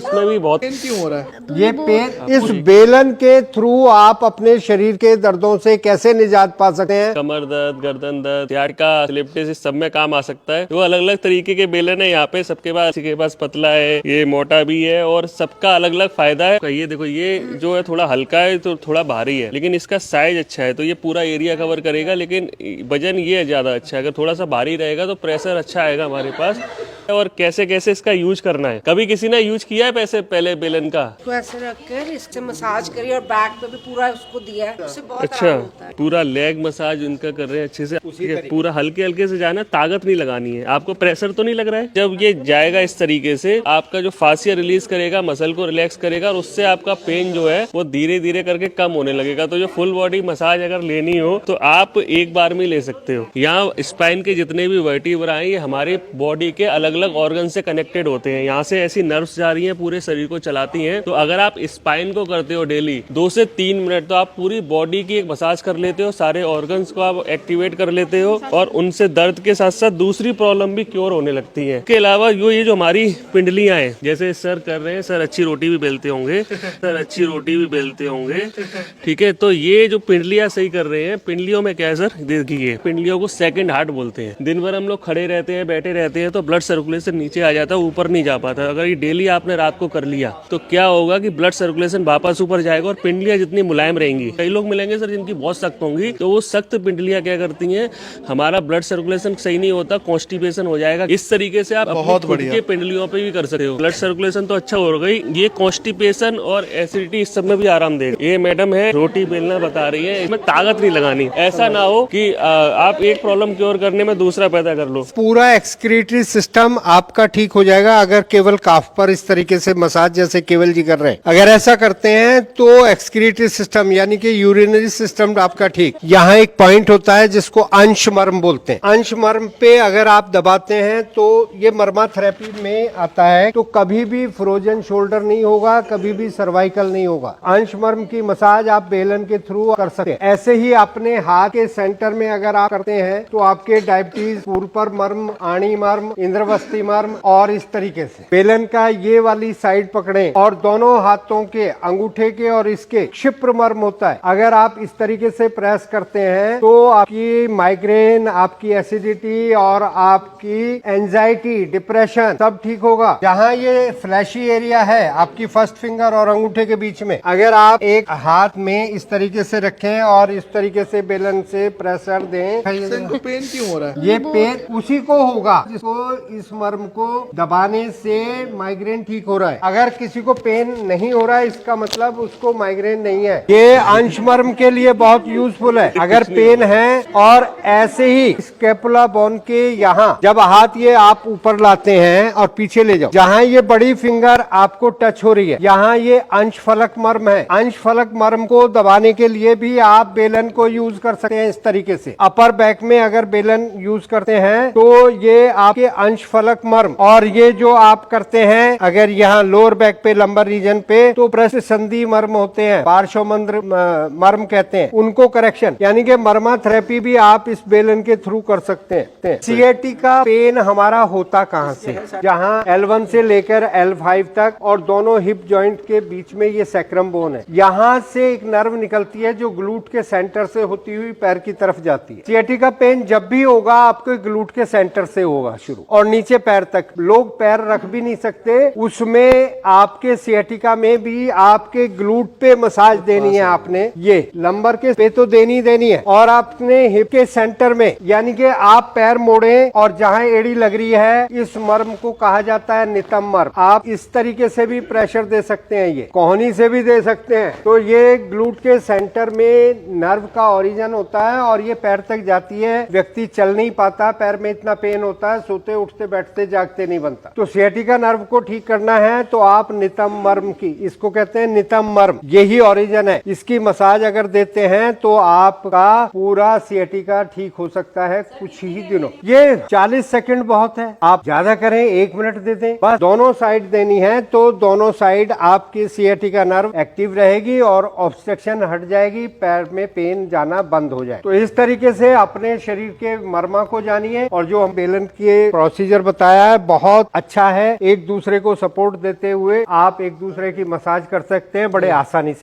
उसमें भी बहुत क्यों हो रहा है ये पेन, इस बेलन के थ्रू आप अपने शरीर के दर्दों से कैसे निजात पा सकते हैं? कमर दर्द, गर्दन दर्द, सियाटिका, स्लिप डिस्क, इस सब में काम आ सकता है। तो अलग अलग तरीके के बेलन है यहाँ पे, सबके पास, किसी के पास पतला है, ये मोटा भी है, और सबका अलग अलग फायदा है। ये देखो, ये जो है थोड़ा हल्का है तो थोड़ा भारी है, लेकिन इसका साइज अच्छा है तो ये पूरा एरिया कवर करेगा, लेकिन वजन ये ज्यादा अच्छा है। अगर थोड़ा सा भारी रहेगा तो प्रेशर अच्छा आएगा हमारे पास। और कैसे कैसे इसका यूज करना है, कभी किसी ने यूज किया है पैसे पहले बेलन का? तो ऐसे रखकर इससे मसाज करिए और बैक पे भी पूरा उसको दिया है, उससे बहुत अच्छा, आराम होता है। पूरा लेग मसाज उनका कर रहे हैं अच्छे से, पूरा हल्के हल्के से जाना, ताकत नहीं लगानी है। आपको प्रेशर तो नहीं लग रहा है? जब ये जाएगा इस तरीके से, आपका जो फासिया रिलीज करेगा, मसल को रिलैक्स करेगा, और उससे आपका पेन जो है वो धीरे धीरे करके कम होने लगेगा। तो जो फुल बॉडी मसाज अगर लेनी हो तो आप एक बार में ले सकते हो। यहाँ स्पाइन के जितने भी वर्टिब्रा हैं, ये हमारे बॉडी के अलग अलग ऑर्गन से कनेक्टेड होते हैं। यहाँ से ऐसी नर्व्स जा रही हैं, पूरे शरीर को चलाती हैं। तो अगर आप स्पाइन को करते हो डेली 2 से 3 मिनट, तो आप पूरी बॉडी की एक मसाज कर लेते हो, सारे ऑर्गन्स को आप एक्टिवेट कर लेते हो, और उनसे दर्द के साथ साथ दूसरी प्रॉब्लम भी क्योर होने लगती है। इसके अलावा ये जो हमारी पिंडलियां हैं, जैसे सर कर रहे हैं, सर अच्छी रोटी भी बेलते होंगे, सर अच्छी रोटी भी बेलते होंगे, ठीक है। तो ये जो पिंडलियां सही कर रहे हैं, पिंडलियों में क्या है सर, देखिए, पिंडलियों को सेकंड हार्ट बोलते हैं। दिन भर हम लोग खड़े रहते हैं, बैठे रहते हैं, तो ब्लड सर्कुलेशन नीचे आ जाता है, ऊपर नहीं जा पाता। अगर ये डेली आपने रात को कर लिया तो क्या होगा कि ब्लड सर्कुलेशन वापस ऊपर जाएगा और पिंडलियां जितनी मुलायम रहेंगी। कई लोग मिलेंगे सर जिनकी बहुत सख्त होंगी, तो वो सख्त पिंडलियां क्या करती हैं, हमारा ब्लड सर्कुलेशन सही नहीं होता, कॉन्स्टिपेशन हो जाएगा। इस तरीके से आप बहुत अपने खुद के पिंडलियों पे भी कर सकते हो। ब्लड सर्कुलेशन तो अच्छा हो गई, ये कॉन्स्टिपेशन और एसिडिटी इस सब में भी आराम देगा। ये मैडम है रोटी बेलना बता रही है, इसमें ताकत नहीं लगानी। ऐसा ना हो कि आप एक प्रॉब्लम क्योर करने में दूसरा पैदा कर लो। पूरा एक्सक्रीटरी सिस्टम आपका ठीक हो जाएगा अगर केवल काफ पर इस तरीके से मसाज जैसे केवल जी कर रहे हैं। अगर ऐसा करते हैं तो एक्सक्रीटरी सिस्टम यानी कि यूरिनरी सिस्टम आपका ठीक। यहाँ एक पॉइंट होता है जिसको अंश मर्म बोलते हैं। अंश मर्म पे अगर आप दबाते हैं तो ये मर्मा थेरेपी में आता है, तो कभी भी फ्रोजन शोल्डर नहीं होगा, कभी भी सर्वाइकल नहीं होगा। अंश मर्म की मसाज आप बेलन के थ्रू कर सकते हैं। ऐसे ही अपने हाथ के सेंटर में अगर आप करते हैं तो आपके डायबिटीज, पूर्पर मर्म, आणी मर्म, इंद्रवस्ती मर्म, और इस तरीके से बेलन का ये वाली साइड पकड़े और दोनों हाथों के अंगूठे के और इसके क्षिप्र मर्म होता है। अगर आप इस तरीके से प्रेस करते हैं तो आपकी माइग्रेन, आपकी एसिडिटी और आपकी एंजाइटी, डिप्रेशन सब ठीक होगा। जहाँ ये फ्लैशी एरिया है आपकी फर्स्ट फिंगर और अंगूठे के बीच में, अगर आप एक हाथ में इस तरीके से रखें और इस तरीके से बेलन से प्रेशर दें, इनको पेन क्यों हो रहा है? ये पेन उसी को होगा जिसको इस मर्म को दबाने से माइग्रेन ठीक हो रहा है। अगर किसी को पेन नहीं हो रहा है, इसका मतलब उसको माइग्रेन नहीं है। ये अंश मर्म के लिए बहुत यूजफुल है। अगर पेन है, और ऐसे ही स्कैपुला बोन के यहाँ जब हाथ ये आप ऊपर लाते हैं और पीछे ले जाओ, जहाँ ये बड़ी फिंगर आपको टच हो रही है, यहाँ ये अंश फलक मर्म है। अंश फलक मर्म को दबाने के लिए भी आप बेलन को यूज कर सकते हैं इस तरीके से। अपर बैक में अगर बेलन यूज करते हैं तो ये आपके अंश फलक मर्म, और ये जो आप करते हैं अगर यहाँ लोअर बैक पे, लंबर रीजन पे, तो पृष्ठ संधि मर्म होते हैं, पार्श्वमंद्र मर्म कहते हैं, उनको करेक्शन यानी कि मर्मा थेरेपी भी आप इस बेलन के थ्रू कर सकते हैं। सिएटिका पेन हमारा होता कहाँ से? जहाँ L1 से लेकर L5 तक और दोनों हिप जॉइंट के बीच में ये सैक्रम बोन है। यहाँ से एक नर्व निकलती है जो ग्लूट के सेंटर से होती हुई पैर की तरफ जाती है। सिएटिका पेन जब भी होगा आपके ग्लूट के सेंटर से होगा शुरू, और नीचे पैर तक। लोग पैर रख भी नहीं सकते, उसमें आपके सिएटिका में भी आपके ग्लूट पे मसाज देनी है आपने। ये लंबर के पे तो देनी है, और आपने हिप के सेंटर में, यानी कि आप पैर मोड़े और जहां एड़ी लग रही है, इस मर्म को कहा जाता है नितंब मर्म। आप इस तरीके से भी प्रेशर दे सकते हैं, ये कोहनी से भी दे सकते हैं। तो ये ग्लूट के सेंटर में नर्व का ओरिजिन होता है और ये पैर तक जाती है। व्यक्ति चल नहीं पाता, पैर में इतना पेन होता है, सोते उठते बैठते जागते नहीं बनता। तो सिएटिका नर्व को ठीक करना है तो आप नितंब मर्म की, इसको कहते हैं नितंब मर्म, यही ओरिजिन है। इसकी मसाज अगर देते हैं तो आपका पूरा सिएटिका ठीक हो सकता है कुछ ही दिनों। ये 40 सेकंड बहुत है, आप ज्यादा करें 1 मिनट दे दें, बस दोनों साइड देनी है। तो दोनों साइड आपकी सिएटिका नर्व एक्टिव रहेगी और ऑब्स्ट्रक्शन हट जाएगी, पैर में पेन जाना बंद हो जाए। तो इस तरीके से अपने शरीर के मर्मा को जानिए, और जो हम बेलन के प्रोसीजर बताया है बहुत अच्छा है। एक दूसरे को सपोर्ट देते हुए आप एक दूसरे की मसाज कर सकते हैं बड़े आसानी से।